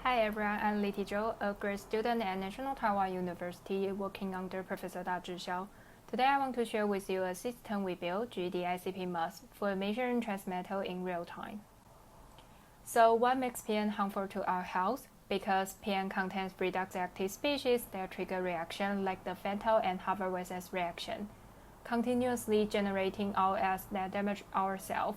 Hi everyone, I'm Li Tizhou, a grad student at National Taiwan University working under Professor Da Zhixiao. Today I want to share with you a system we built, GD-ICP MUS, for measuring trace metal in real time. So what makes PN harmful to our health? Because PN contains redox active species that trigger reactions like the Fettel and Haber-Weisses reaction, continuously generating ROS that damage our cells.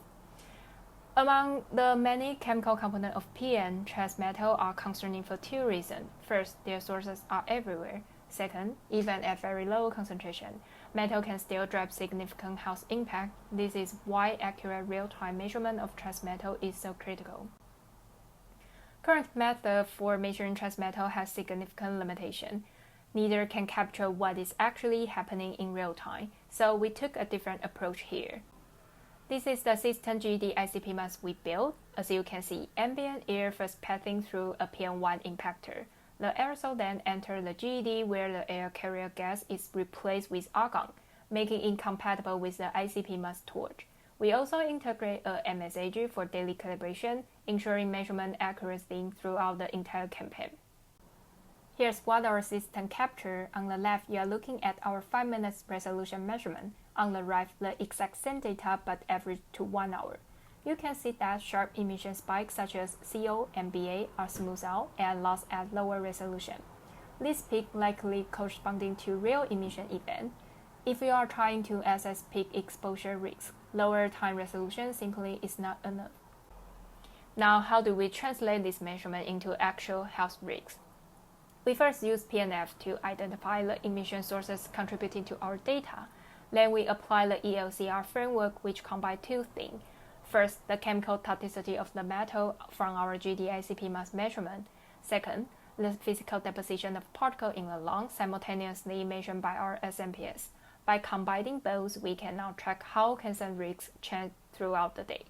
Among the many chemical components of PN, trace metals are concerning for two reasons. First, their sources are everywhere. Second, even at very low concentration, metal can still drive significant health impact. This is why accurate real-time measurement of trace metal is so critical. Current method for measuring trace metal has significant limitation. Neither can capture what is actually happening in real time, so we took a different approach here. This is the system GD-ICP MUS we built. As you can see, ambient air first passing through a PN1 impactor. The aerosol then enters the GED where the air carrier gas is replaced with argon, making it incompatible with the ICP MUS torch. We also integrate a MSAG for daily calibration, ensuring measurement accuracy throughout the entire campaign. Here's what our system captured. On the left, you are looking at our 5 minutes resolution measurement. On the right, the exact same data but averaged to 1 hour. You can see that sharp emission spikes such as CO and BA are smoothed out and lost at lower resolution. This peak likely corresponding to real emission event. If you are trying to assess peak exposure risk, lower time resolution simply is not enough. Now, how do we translate this measurement into actual health risks? We first use PNF to identify the emission sources contributing to our data. Then we apply the ELCR framework, which combines two things. First, the chemical toxicity of the metal from our GD-ICP MUS measurement. Second, the physical deposition of particles in the lung simultaneously measured by our SMPS. By combining both, we can now track how cancer risks change throughout the day.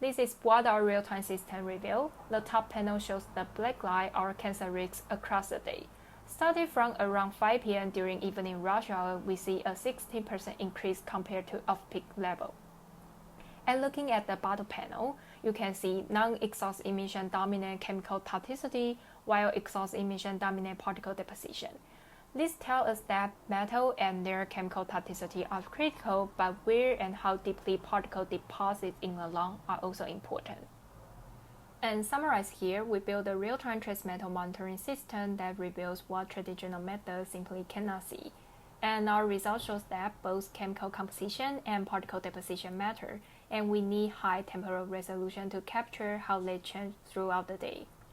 This is what our real-time system reveals. The top panel shows the black line, our cancer risks across the day. Starting from around 5 p.m. during evening rush hour, we see a 16% increase compared to off-peak level. And looking at the bottom panel, you can see non-exhaust emission dominant chemical toxicity, while exhaust emission dominant particle deposition. This tells us that metal and their chemical toxicity are critical, but where and how deeply particle deposits in the lung are also important. And summarized here, we built a real-time trace metal monitoring system that reveals what traditional methods simply cannot see. And our result shows that both chemical composition and particle deposition matter, and we need high temporal resolution to capture how they change throughout the day.